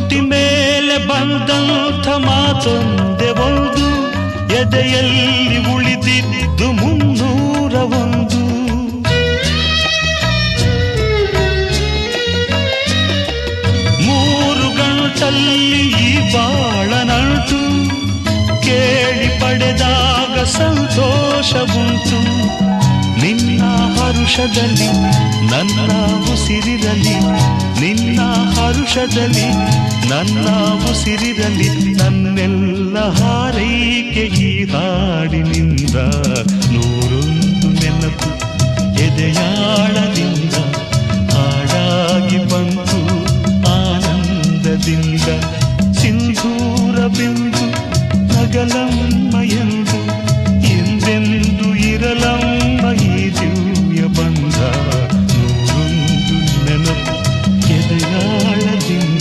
ತುಟಿ ಮೇಲೆ ಬಂದಂಥ ಮಾತೊಂದೆ ಒಂದು, ಎದೆಯಲ್ಲಿ ಉಳಿದಿದ್ದು 301. ಮೂರು ಗಂಟಲ್ಲಿ ಈ ಬಾಳನಂಟು, ಕೇಳಿ ಪಡೆದಾಗ ಸಂತೋಷವುಂಟು. ನಿನ್ನ ಹರುಷದಲ್ಲಿ ನನ್ನ ಉಸಿರಿರಲಿ, ನಿನ್ನ ಹರುಷದಲ್ಲಿ ನನ್ನ ಉಸಿರಿರಲಿ. ನನ್ನೆಲ್ಲ ಹಾರೈಕೆ ಈ ಹಾಡಿನಿಂದ, 101 ನೆನಪು ಎದೆಯಾಳದಿಂದ ಹಾಡಾಗಿ ಬಂತು ಆನಂದದಿಂದ. ಸಿಂಧೂರ ಬಿಂದು ನಗಲಂ